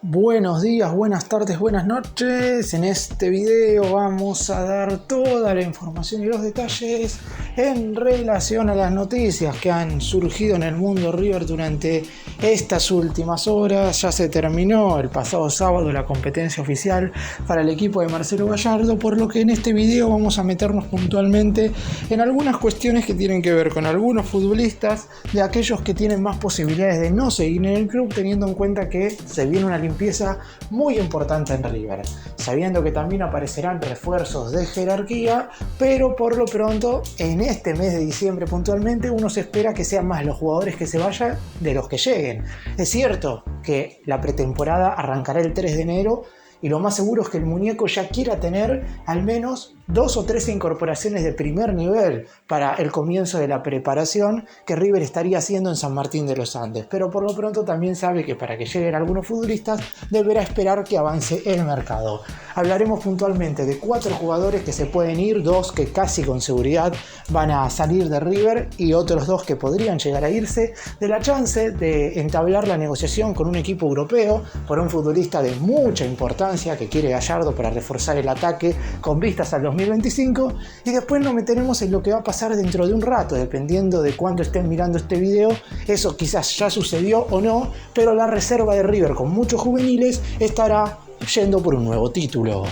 Buenos días, buenas tardes, buenas noches. En este video vamos a dar toda la información y los detalles en relación a las noticias que han surgido en el mundo River durante estas últimas horas. Ya se terminó el pasado sábado la competencia oficial para el equipo de Marcelo Gallardo, por lo que en este video vamos a meternos puntualmente en algunas cuestiones que tienen que ver con algunos futbolistas, de aquellos que tienen más posibilidades de no seguir en el club, teniendo en cuenta que se viene una limpieza muy importante en River, sabiendo que también aparecerán refuerzos de jerarquía, pero por lo pronto en este mes de diciembre puntualmente uno se espera que sean más los jugadores que se vayan de los que lleguen. Es cierto que la pretemporada arrancará el 3 de enero y lo más seguro es que el muñeco ya quiera tener al menos 2 o 3 incorporaciones de primer nivel para el comienzo de la preparación que River estaría haciendo en San Martín de los Andes, pero por lo pronto también sabe que para que lleguen algunos futbolistas deberá esperar que avance el mercado. Hablaremos puntualmente de 4 jugadores que se pueden ir, 2 que casi con seguridad van a salir de River y otros 2 que podrían llegar a irse, de la chance de entablar la negociación con un equipo europeo por un futbolista de mucha importancia que quiere Gallardo para reforzar el ataque con vistas al 2025, y después nos meteremos en lo que va a pasar dentro de un rato, dependiendo de cuándo estén mirando este video. Eso quizás ya sucedió o no, pero la reserva de River con muchos juveniles estará yendo por un nuevo título.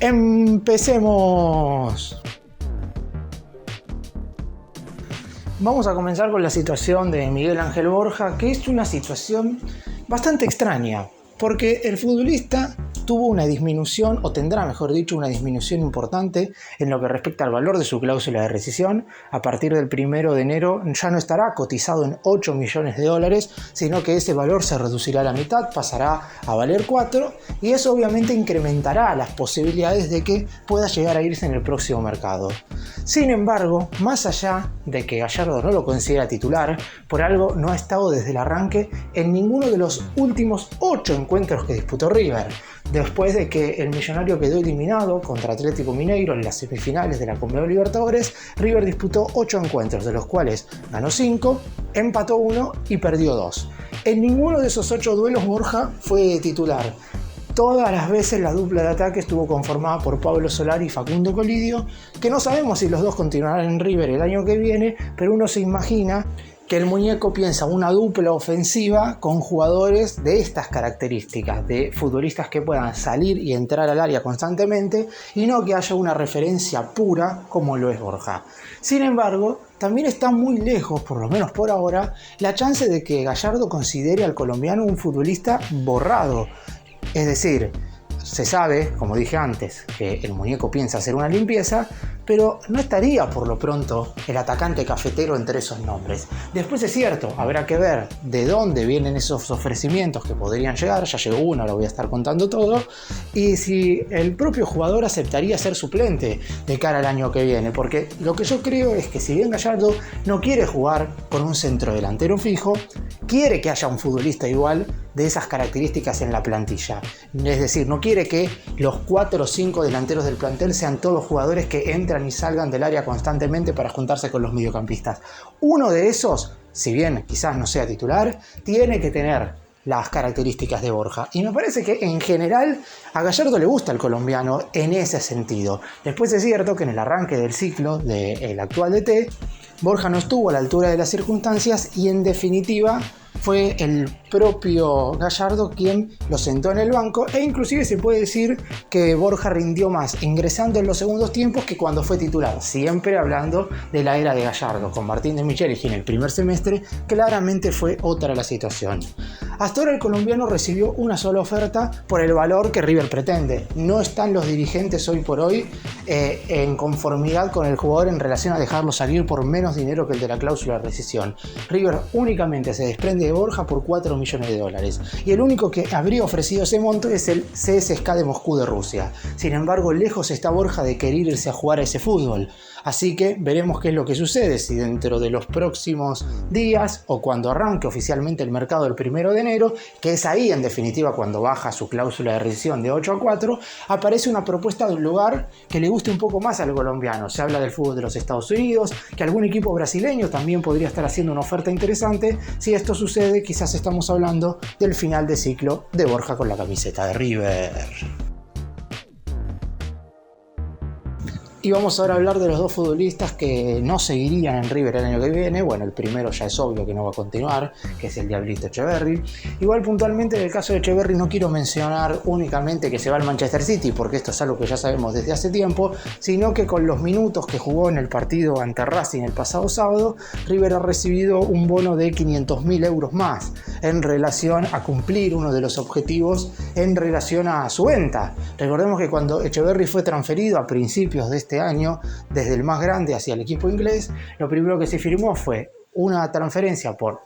¡Empecemos! Vamos a comenzar con la situación de Miguel Ángel Borja, que es una situación bastante extraña, porque el futbolista tuvo una disminución, o tendrá mejor dicho, una disminución importante en lo que respecta al valor de su cláusula de rescisión. A partir del 1 de enero ya no estará cotizado en $8 millones, sino que ese valor se reducirá a la mitad, pasará a valer 4, y eso obviamente incrementará las posibilidades de que pueda llegar a irse en el próximo mercado. Sin embargo, más allá de que Gallardo no lo considera titular, por algo no ha estado desde el arranque en ninguno de los últimos 8 encuentros que disputó River. Después de que el millonario quedó eliminado contra Atlético Mineiro en las semifinales de la Conmebol Libertadores, River disputó 8 encuentros, de los cuales ganó 5, empató 1 y perdió 2. En ninguno de esos 8 duelos Borja fue titular. Todas las veces la dupla de ataque estuvo conformada por Pablo Solari y Facundo Colidio, que no sabemos si los dos continuarán en River el año que viene, pero uno se imagina que el muñeco piensa una dupla ofensiva con jugadores de estas características, de futbolistas que puedan salir y entrar al área constantemente, y no que haya una referencia pura como lo es Borja. Sin embargo, también está muy lejos, por lo menos por ahora, la chance de que Gallardo considere al colombiano un futbolista borrado. Es decir, se sabe, como dije antes, que el muñeco piensa hacer una limpieza, pero no estaría por lo pronto el atacante cafetero entre esos nombres. Después es cierto, habrá que ver de dónde vienen esos ofrecimientos que podrían llegar. Ya llegó uno, lo voy a estar contando todo, y si el propio jugador aceptaría ser suplente de cara al año que viene, porque lo que yo creo es que si bien Gallardo no quiere jugar con un centro delantero fijo, quiere que haya un futbolista igual de esas características en la plantilla. Es decir, no quiere que los 4 o 5 delanteros del plantel sean todos jugadores que entran y salgan del área constantemente para juntarse con los mediocampistas. Uno de esos, si bien quizás no sea titular, tiene que tener las características de Borja. Y me parece que en general a Gallardo le gusta el colombiano en ese sentido. Después es cierto que en el arranque del ciclo del actual DT, Borja no estuvo a la altura de las circunstancias y en definitiva fue el propio Gallardo quien lo sentó en el banco, e inclusive se puede decir que Borja rindió más ingresando en los segundos tiempos que cuando fue titular, siempre hablando de la era de Gallardo. Con Martín de Michelis en el primer semestre claramente fue otra la situación. Hasta ahora el colombiano recibió una sola oferta por el valor que River pretende. No están los dirigentes hoy por hoy en conformidad con el jugador en relación a dejarlo salir por menos dinero que el de la cláusula de rescisión. River únicamente se desprende de Borja por $4 millones, y el único que habría ofrecido ese monto es el CSKA de Moscú de Rusia. Sin embargo, lejos está Borja de querer irse a jugar a ese fútbol. Así que veremos qué es lo que sucede, si dentro de los próximos días o cuando arranque oficialmente el mercado el 1 de enero enero, que es ahí en definitiva cuando baja su cláusula de rescisión de 8 a 4, aparece una propuesta de un lugar que le guste un poco más al colombiano. Se habla del fútbol de los Estados Unidos, que algún equipo brasileño también podría estar haciendo una oferta interesante. Si esto sucede, quizás estamos hablando del final de ciclo de Borja con la camiseta de River. Y vamos ahora a hablar de los dos futbolistas que no seguirían en River el año que viene. Bueno, el primero ya es obvio que no va a continuar, que es el Diablito Etcheverry. Igual puntualmente en el caso de Etcheverry no quiero mencionar únicamente que se va al Manchester City, porque esto es algo que ya sabemos desde hace tiempo, sino que con los minutos que jugó en el partido ante Racing el pasado sábado, River ha recibido un bono de 500.000 euros más en relación a cumplir uno de los objetivos en relación a su venta. Recordemos que cuando Etcheverry fue transferido a principios de este año, desde el más grande hacia el equipo inglés, lo primero que se firmó fue una transferencia por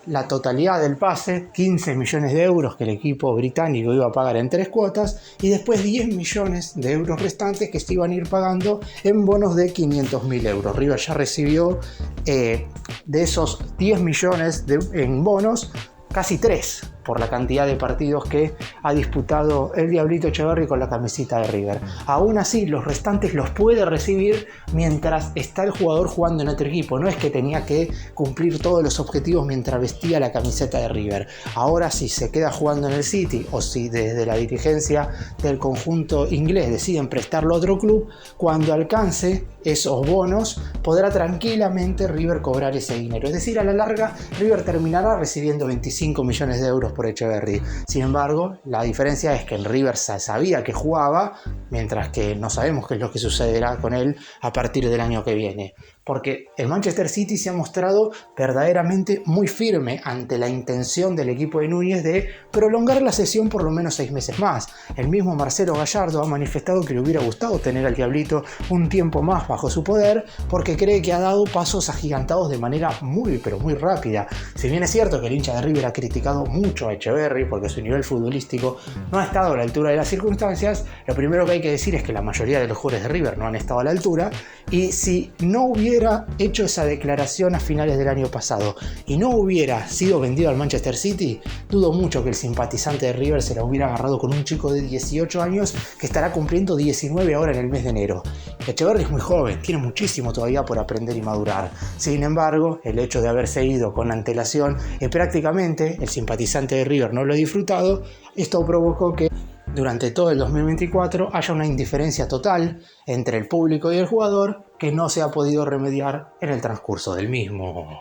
la totalidad del pase, 15 millones de euros que el equipo británico iba a pagar en 3 cuotas, y después 10 millones de euros restantes que se iban a ir pagando en bonos de 500.000 euros. River ya recibió de esos 10 millones en bonos, casi 3 por la cantidad de partidos que ha disputado el Diablito Etcheverry con la camiseta de River. Aún así, los restantes los puede recibir mientras está el jugador jugando en otro equipo. No es que tenía que cumplir todos los objetivos mientras vestía la camiseta de River. Ahora, si se queda jugando en el City o si desde la dirigencia del conjunto inglés deciden prestarlo a otro club, cuando alcance esos bonos podrá tranquilamente River cobrar ese dinero. Es decir, a la larga River terminará recibiendo 25 millones de euros por Etcheverry. Sin embargo, la diferencia es que el River sabía que jugaba, mientras que no sabemos qué es lo que sucederá con él a partir del año que viene. Porque el Manchester City se ha mostrado verdaderamente muy firme ante la intención del equipo de Núñez de prolongar la cesión por lo menos 6 meses más. El mismo Marcelo Gallardo ha manifestado que le hubiera gustado tener al Diablito un tiempo más bajo su poder, porque cree que ha dado pasos agigantados de manera muy pero muy rápida. Si bien es cierto que el hincha de River ha criticado mucho a Etcheverry porque su nivel futbolístico no ha estado a la altura de las circunstancias, lo primero que hay que decir es que la mayoría de los jugadores de River no han estado a la altura, y si no hubiera hecho esa declaración a finales del año pasado y no hubiera sido vendido al Manchester City, dudo mucho que el simpatizante de River se la hubiera agarrado con un chico de 18 años que estará cumpliendo 19 ahora en el mes de enero. Etcheverry es muy joven, tiene muchísimo todavía por aprender y madurar. Sin embargo, el hecho de haberse ido con antelación y prácticamente el simpatizante de River no lo ha disfrutado, esto provocó que durante todo el 2024 haya una indiferencia total entre el público y el jugador que no se ha podido remediar en el transcurso del mismo.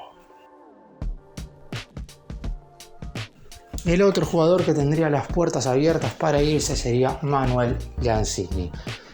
El otro jugador que tendría las puertas abiertas para irse sería Manuel Lanzini.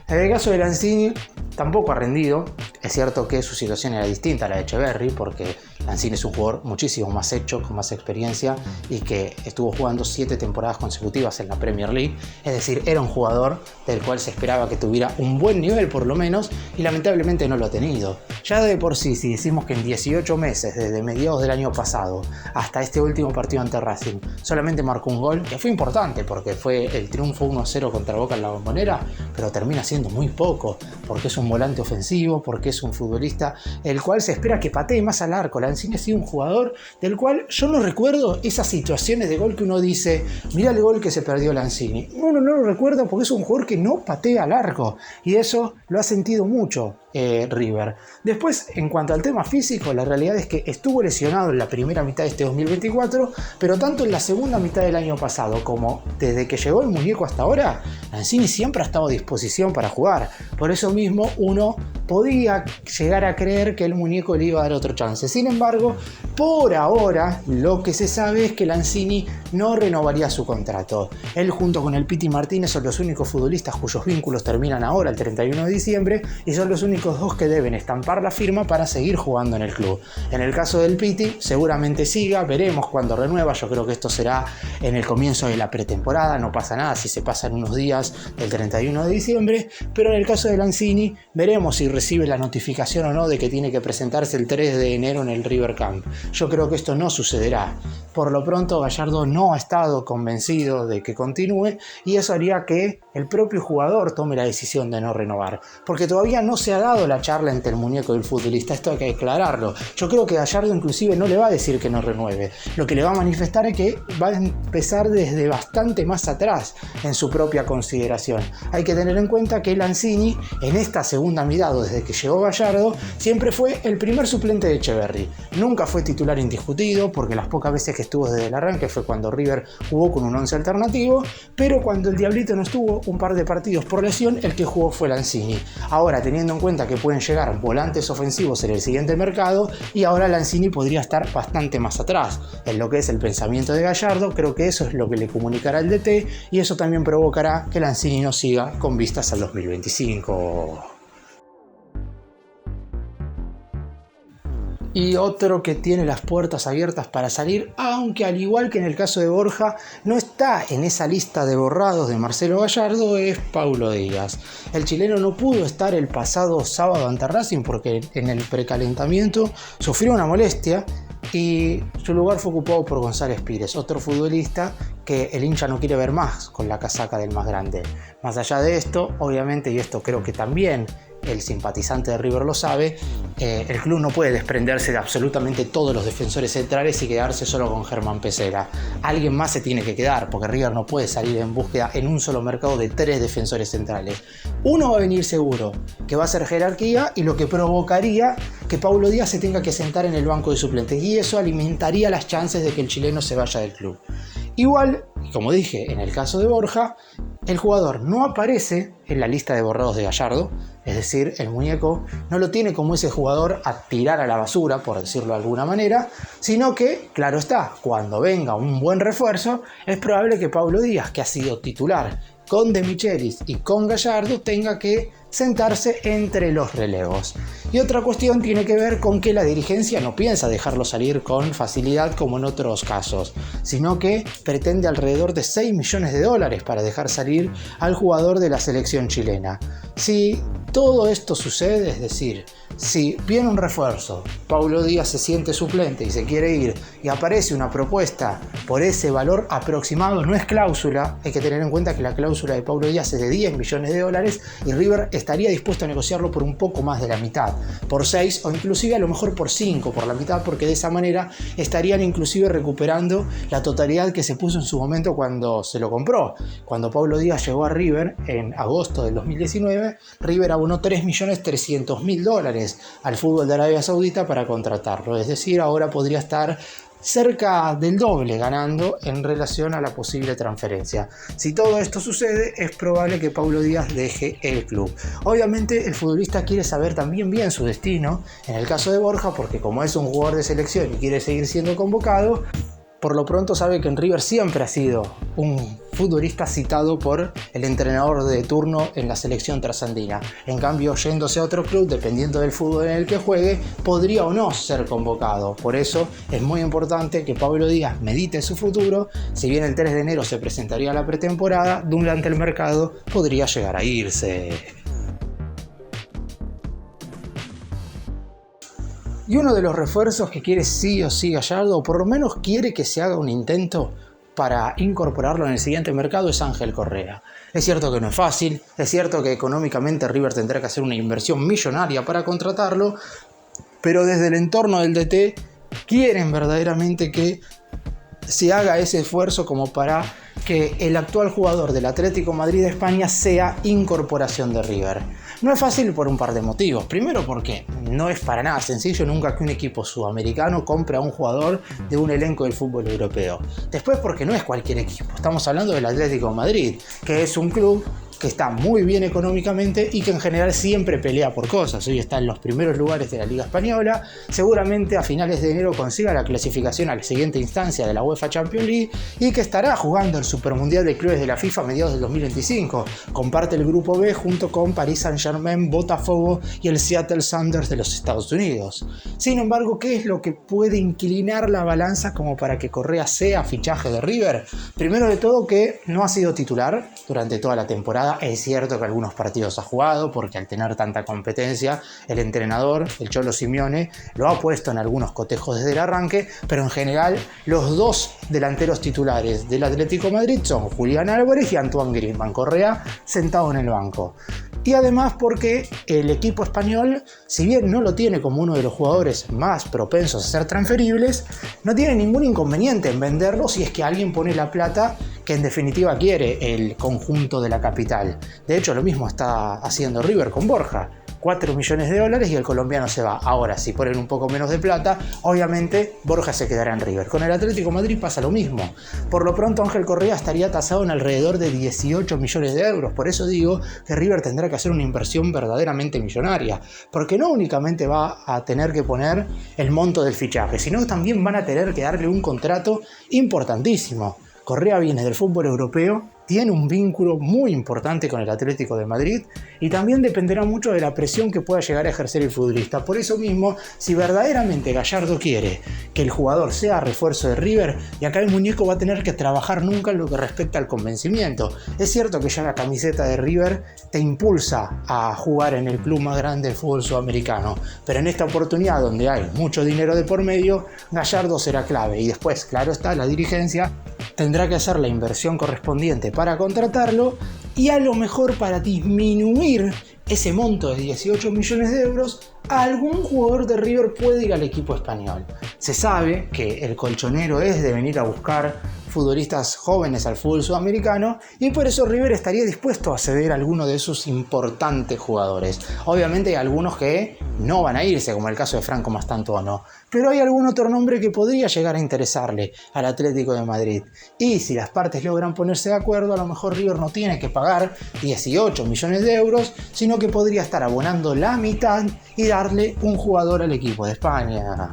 En el caso de Lanzini tampoco ha rendido. Es cierto que su situación era distinta a la de Etcheverry, porque Lanzini es un jugador muchísimo más hecho, con más experiencia, y que estuvo jugando 7 temporadas consecutivas en la Premier League. Es decir, era un jugador del cual se esperaba que tuviera un buen nivel por lo menos, y lamentablemente no lo ha tenido. Ya de por sí, si decimos que en 18 meses, desde mediados del año pasado hasta este último partido ante Racing, solamente marcó un gol, que fue importante porque fue el triunfo 1-0 contra Boca en la Bombonera, pero termina siendo muy poco, porque es un volante ofensivo, porque es un futbolista el cual se espera que patee más al arco. Lanzini ha sido un jugador del cual yo no recuerdo esas situaciones de gol que uno dice, mira el gol que se perdió Lanzini. Uno no lo recuerda porque es un jugador que no patea al arco, y eso lo ha sentido mucho River. Después, en cuanto al tema físico, la realidad es que estuvo lesionado en la primera mitad de este 2024, pero tanto en la segunda mitad del año pasado como desde que llegó el muñeco hasta ahora, Lanzini siempre ha estado a disposición para jugar. Por eso mismo uno podía llegar a creer que el muñeco le iba a dar otro chance. Sin embargo, por ahora lo que se sabe es que Lanzini no renovaría su contrato. Él junto con el Piti Martínez son los únicos futbolistas cuyos vínculos terminan ahora el 31 de diciembre y son los únicos dos que deben estampar la firma para seguir jugando en el club. En el caso del Piti seguramente siga, veremos cuándo renueva. Yo creo que esto será en el comienzo de la pretemporada, no pasa nada si se pasan unos días del 31 de diciembre, pero en el caso de Lanzini veremos si recibe la notificación o no de que tiene que presentarse el 3 de enero en el River Camp. Yo creo que esto no sucederá. Por lo pronto Gallardo no ha estado convencido de que continúe, y eso haría que el propio jugador tome la decisión de no renovar, porque todavía no se ha dado dado la charla entre el muñeco y el futbolista, esto hay que aclararlo. Yo creo que Gallardo inclusive no le va a decir que no renueve, lo que le va a manifestar es que va a empezar desde bastante más atrás en su propia consideración. Hay que tener en cuenta que Lanzini en esta segunda mitad, desde que llegó Gallardo, siempre fue el primer suplente de Etcheverry. Nunca fue titular indiscutido, porque las pocas veces que estuvo desde el arranque fue cuando River jugó con un 11 alternativo, pero cuando el Diablito no estuvo un par de partidos por lesión, el que jugó fue Lanzini. Ahora, teniendo en cuenta que pueden llegar volantes ofensivos en el siguiente mercado, y ahora Lanzini podría estar bastante más atrás en lo que es el pensamiento de Gallardo, creo que eso es lo que le comunicará el DT, y eso también provocará que Lanzini no siga con vistas al 2025. Y otro que tiene las puertas abiertas para salir, aunque al igual que en el caso de Borja, no está en esa lista de borrados de Marcelo Gallardo, es Paulo Díaz. El chileno no pudo estar el pasado sábado ante Racing porque en el precalentamiento sufrió una molestia y su lugar fue ocupado por González Pires, otro futbolista que el hincha no quiere ver más con la casaca del más grande. Más allá de esto, obviamente, y esto creo que también el simpatizante de River lo sabe, el club no puede desprenderse de absolutamente todos los defensores centrales y quedarse solo con Germán Pesela. Alguien más se tiene que quedar, porque River no puede salir en búsqueda en un solo mercado de 3 defensores centrales. Uno va a venir seguro, que va a ser jerarquía, y lo que provocaría que Paulo Díaz se tenga que sentar en el banco de suplentes, y eso alimentaría las chances de que el chileno se vaya del club. Igual, como dije en el caso de Borja, el jugador no aparece en la lista de borrados de Gallardo, es decir, el muñeco no lo tiene como ese jugador a tirar a la basura, por decirlo de alguna manera, sino que, claro está, cuando venga un buen refuerzo, es probable que Paulo Díaz, que ha sido titular con De Michelis y con Gallardo, tenga que sentarse entre los relevos. Y otra cuestión tiene que ver con que la dirigencia no piensa dejarlo salir con facilidad como en otros casos, sino que pretende alrededor de $6 millones para dejar salir al jugador de la selección chilena. Si todo esto sucede, es decir, si viene un refuerzo, Paulo Díaz se siente suplente y se quiere ir, y aparece una propuesta por ese valor aproximado, no es cláusula, hay que tener en cuenta que la cláusula de Paulo Díaz es de $10 millones y River estaría dispuesto a negociarlo por un poco más de la mitad, por 6 o inclusive a lo mejor por 5, por la mitad, porque de esa manera estarían inclusive recuperando la totalidad que se puso en su momento cuando se lo compró. Cuando Paulo Díaz llegó a River en agosto del 2019, River abonó $3.300.000 al fútbol de Arabia Saudita para contratarlo, es decir, ahora podría estar cerca del doble ganando en relación a la posible transferencia. Si todo esto sucede, es probable que Paulo Díaz deje el club. Obviamente el futbolista quiere saber también bien su destino, en el caso de Borja, porque como es un jugador de selección y quiere seguir siendo convocado, por lo pronto sabe que en River siempre ha sido un futbolista citado por el entrenador de turno en la selección trasandina. En cambio, yéndose a otro club, dependiendo del fútbol en el que juegue, podría o no ser convocado. Por eso es muy importante que Paulo Díaz medite su futuro. Si bien el 3 de enero se presentaría a la pretemporada, durante el mercado podría llegar a irse. Y uno de los refuerzos que quiere sí o sí Gallardo, o por lo menos quiere que se haga un intento para incorporarlo en el siguiente mercado, es Ángel Correa. Es cierto que no es fácil, es cierto que económicamente River tendrá que hacer una inversión millonaria para contratarlo, pero desde el entorno del DT quieren verdaderamente que se haga ese esfuerzo como para que el actual jugador del Atlético Madrid de España sea incorporación de River. No es fácil por un par de motivos. Primero porque no es para nada sencillo nunca que un equipo sudamericano compre a un jugador de un elenco del fútbol europeo. Después porque no es cualquier equipo. Estamos hablando del Atlético Madrid, que es un club que está muy bien económicamente y que en general siempre pelea por cosas. Hoy está en los primeros lugares de la Liga Española, seguramente a finales de enero consiga la clasificación a la siguiente instancia de la UEFA Champions League y que estará jugando el Supermundial de Clubes de la FIFA a mediados del 2025. Comparte el grupo B junto con Paris Saint-Germain, Botafogo y el Seattle Sounders de los Estados Unidos. Sin embargo, ¿qué es lo que puede inclinar la balanza como para que Correa sea fichaje de River? Primero de todo, que no ha sido titular durante toda la temporada, Borja es cierto que algunos partidos ha jugado, porque al tener tanta competencia, el entrenador, el Cholo Simeone, lo ha puesto en algunos cotejos desde el arranque, pero en general los dos delanteros titulares del Atlético de Madrid son Julián Álvarez y Antoine Griezmann. Correa sentado en el banco. Y además porque el equipo español, si bien no lo tiene como uno de los jugadores más propensos a ser transferibles, no tiene ningún inconveniente en venderlo si es que alguien pone la plata que en definitiva quiere el conjunto de la capital. De hecho, lo mismo está haciendo River con Borja. 4 millones de dólares y el colombiano se va. Ahora, si ponen un poco menos de plata, obviamente Borja se quedará en River. Con el Atlético de Madrid pasa lo mismo. Por lo pronto, Ángel Correa estaría tasado en alrededor de 18 millones de euros. Por eso digo que River tendrá que hacer una inversión verdaderamente millonaria. Porque no únicamente va a tener que poner el monto del fichaje, sino también van a tener que darle un contrato importantísimo. Correa viene del fútbol europeo, tiene un vínculo muy importante con el Atlético de Madrid y también dependerá mucho de la presión que pueda llegar a ejercer el futbolista. Por eso mismo, si verdaderamente Gallardo quiere que el jugador sea refuerzo de River, y acá el muñeco va a tener que trabajar nunca en lo que respecta al convencimiento. Es cierto que ya la camiseta de River te impulsa a jugar en el club más grande del fútbol sudamericano, pero en esta oportunidad donde hay mucho dinero de por medio, Gallardo será clave y después, claro está, la dirigencia tendrá que hacer la inversión correspondiente para contratarlo y a lo mejor para disminuir ese monto de 18 millones de euros, algún jugador de River puede ir al equipo español. Se sabe que el colchonero es de venir a buscar futbolistas jóvenes al fútbol sudamericano y por eso River estaría dispuesto a ceder a alguno de esos importantes jugadores. Obviamente hay algunos que no van a irse, como el caso de Franco Mastantuono, pero hay algún otro nombre que podría llegar a interesarle al Atlético de Madrid. Y si las partes logran ponerse de acuerdo, a lo mejor River no tiene que pagar 18 millones de euros, sino que podría estar abonando la mitad y darle un jugador al equipo de España.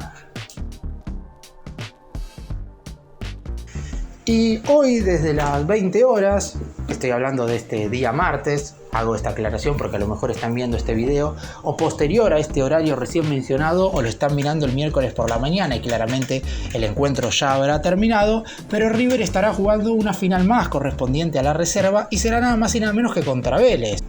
Y hoy desde las 20 horas, estoy hablando de este día martes, hago esta aclaración porque a lo mejor están viendo este video o posterior a este horario recién mencionado o lo están mirando el miércoles por la mañana y claramente el encuentro ya habrá terminado, pero River estará jugando una final más correspondiente a la reserva y será nada más y nada menos que contra Vélez.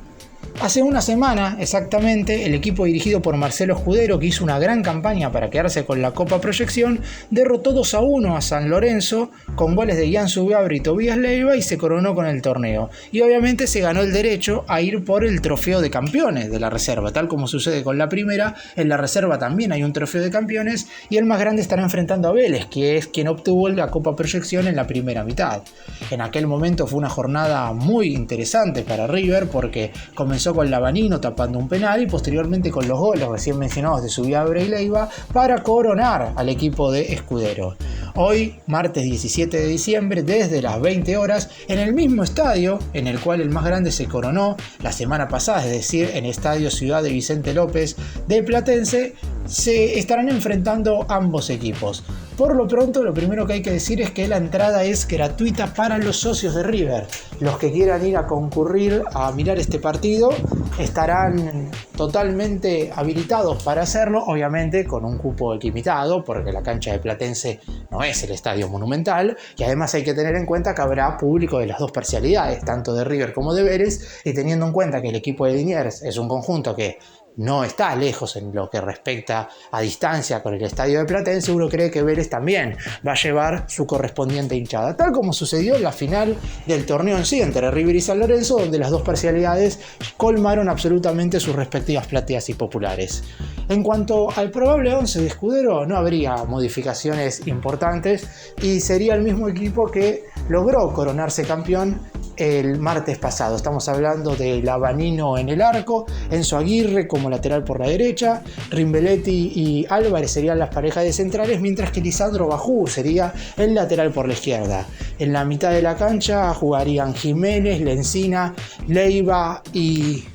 Hace una semana, exactamente, el equipo dirigido por Marcelo Escudero, que hizo una gran campaña para quedarse con la Copa Proyección, derrotó 2-1 a San Lorenzo con goles de Ian Subiabre y Tobías Leiva y se coronó con el torneo. Y obviamente se ganó el derecho a ir por el trofeo de campeones de la reserva, tal como sucede con la primera. En la reserva también hay un trofeo de campeones y el más grande estará enfrentando a Vélez, que es quien obtuvo la Copa Proyección en la primera mitad. En aquel momento fue una jornada muy interesante para River porque comenzó con Lavanino tapando un penal y posteriormente con los goles recién mencionados de Subiabre y Leiva para coronar al equipo de Escudero. Hoy, martes 17 de diciembre, desde las 20 horas, en el mismo estadio en el cual el más grande se coronó la semana pasada, es decir, en el Estadio Ciudad de Vicente López de Platense, se estarán enfrentando ambos equipos. Por lo pronto, lo primero que hay que decir es que la entrada es gratuita para los socios de River. Los que quieran ir a concurrir a mirar este partido estarán totalmente habilitados para hacerlo, obviamente con un cupo limitado, porque la cancha de Platense no es el estadio Monumental, y además hay que tener en cuenta que habrá público de las dos parcialidades, tanto de River como de Vélez, y teniendo en cuenta que el equipo de Liniers es un conjunto que no está lejos en lo que respecta a distancia con el estadio de Platense, uno cree que Vélez también va a llevar su correspondiente hinchada, tal como sucedió en la final del torneo en sí entre River y San Lorenzo, donde las dos parcialidades colmaron absolutamente sus respectivas plateas y populares. En cuanto al probable 11 de Escudero, no habría modificaciones importantes y sería el mismo equipo que logró coronarse campeón el martes pasado. Estamos hablando de Lavanino en el arco, Enzo Aguirre como lateral por la derecha, Rimbeletti y Álvarez serían las parejas de centrales, mientras que Lisandro Bajú sería el lateral por la izquierda. En la mitad de la cancha jugarían Jiménez, Lencina, Leiva y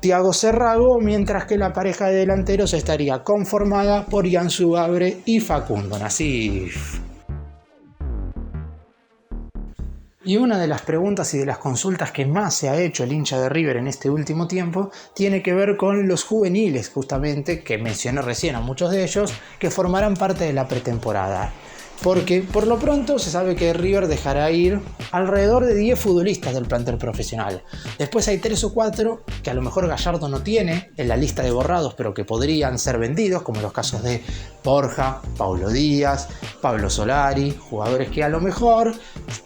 Thiago Serrago, mientras que la pareja de delanteros estaría conformada por Ian Subiabre y Facundo Nassif. Y una de las preguntas y de las consultas que más se ha hecho el hincha de River en este último tiempo tiene que ver con los juveniles, justamente, que mencioné recién a muchos de ellos, que formarán parte de la pretemporada. porque por lo pronto se sabe que River dejará ir alrededor de 10 futbolistas del plantel profesional. Después hay 3 o 4 que a lo mejor Gallardo no tiene en la lista de borrados, pero que podrían ser vendidos, como los casos de Borja, Paulo Díaz, Pablo Solari, jugadores que a lo mejor,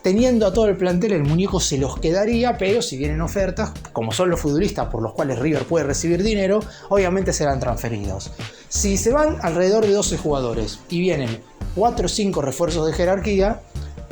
teniendo a todo el plantel, el muñeco se los quedaría, pero si vienen ofertas, como son los futbolistas por los cuales River puede recibir dinero, obviamente serán transferidos. Si se van alrededor de 12 jugadores y vienen 4 o 5 refuerzos de jerarquía,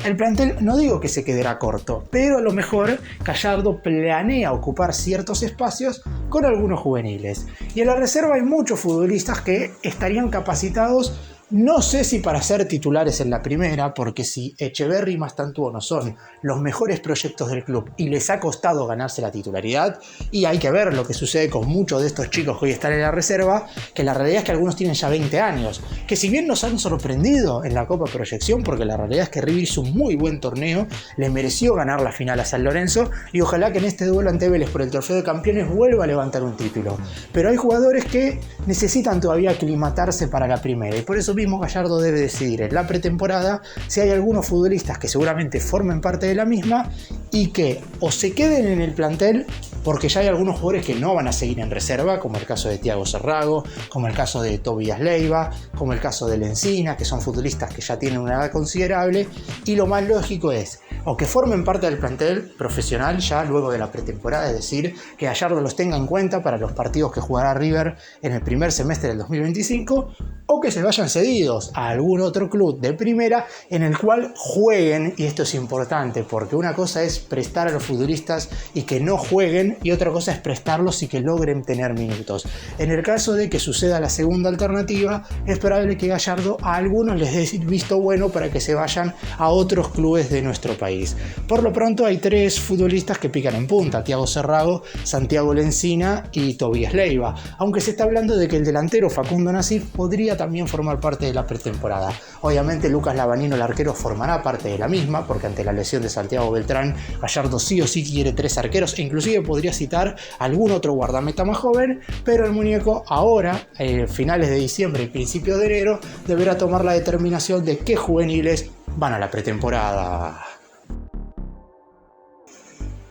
el plantel no digo que se quedará corto, pero a lo mejor Gallardo planea ocupar ciertos espacios con algunos juveniles. Y en la reserva hay muchos futbolistas que estarían capacitados, no sé si para ser titulares en la primera, porque si Echeverri y Mastantuono son los mejores proyectos del club y les ha costado ganarse la titularidad, y hay que ver lo que sucede con muchos de estos chicos que hoy están en la reserva, que la realidad es que algunos tienen ya 20 años, que si bien nos han sorprendido en la Copa Proyección, porque la realidad es que River hizo un muy buen torneo, le mereció ganar la final a San Lorenzo, y ojalá que en este duelo ante Vélez por el Trofeo de Campeones vuelva a levantar un título. Pero hay jugadores que necesitan todavía aclimatarse para la primera, y por eso mismo Gallardo debe decidir en la pretemporada si hay algunos futbolistas que seguramente formen parte de la misma y que o se queden en el plantel, porque ya hay algunos jugadores que no van a seguir en reserva, como el caso de Thiago Serrago, como el caso de Tobías Leiva, como el caso de Lencina, que son futbolistas que ya tienen una edad considerable, y lo más lógico es o que formen parte del plantel profesional ya luego de la pretemporada, es decir, que Gallardo los tenga en cuenta para los partidos que jugará River en el primer semestre del 2025, o que se vayan cedidos a algún otro club de primera en el cual jueguen, y esto es importante porque una cosa es prestar a los futbolistas y que no jueguen, y otra cosa es prestarlos y que logren tener minutos. En el caso de que suceda la segunda alternativa, es probable que Gallardo a algunos les dé visto bueno para que se vayan a otros clubes de nuestro país. Por lo pronto hay 3 futbolistas que pican en punta: Thiago Serrago, Santiago Lencina y Tobías Leiva, aunque se está hablando de que el delantero Facundo Nasif podría también formar parte de la pretemporada. Obviamente Lucas Lavanino, el arquero, formará parte de la misma, porque ante la lesión de Santiago Beltrán, Gallardo sí o sí quiere 3 arqueros, e inclusive podría citar algún otro guardameta más joven, pero el muñeco ahora, finales de diciembre y principios de enero, deberá tomar la determinación de qué juveniles van a la pretemporada.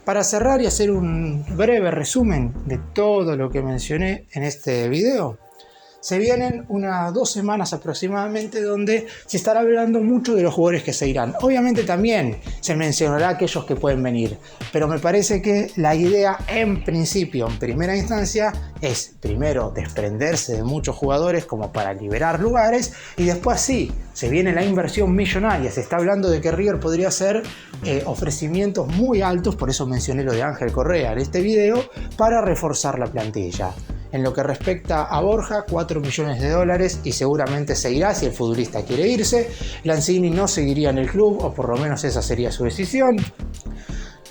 Para cerrar y hacer un breve resumen de todo lo que mencioné en este video, se vienen unas 2 semanas aproximadamente donde se estará hablando mucho de los jugadores que se irán. Obviamente también se mencionará aquellos que pueden venir, pero me parece que la idea en principio, en primera instancia, es primero desprenderse de muchos jugadores como para liberar lugares, y después sí, se viene la inversión millonaria. Se está hablando de que River podría hacer ofrecimientos muy altos, por eso mencioné lo de Ángel Correa en este video, para reforzar la plantilla. En lo que respecta a Borja, $4 millones y seguramente se irá si el futbolista quiere irse. Lanzini no seguiría en el club, o por lo menos esa sería su decisión.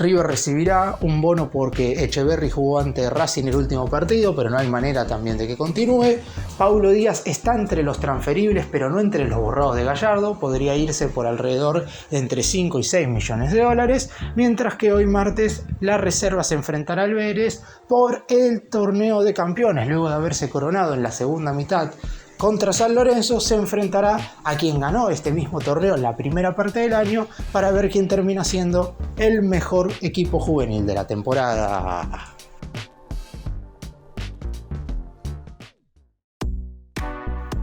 River recibirá un bono porque Echeverri jugó ante Racing el último partido, pero no hay manera también de que continúe. Paulo Díaz está entre los transferibles, pero no entre los borrados de Gallardo. Podría irse por alrededor de entre 5 y 6 millones de dólares, mientras que hoy martes la reserva se enfrentará al Vélez por el torneo de campeones. Luego de haberse coronado en la segunda mitad contra San Lorenzo, se enfrentará a quien ganó este mismo torneo en la primera parte del año para ver quién termina siendo el mejor equipo juvenil de la temporada.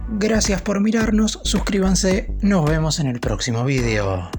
Gracias por mirarnos, suscríbanse, nos vemos en el próximo video.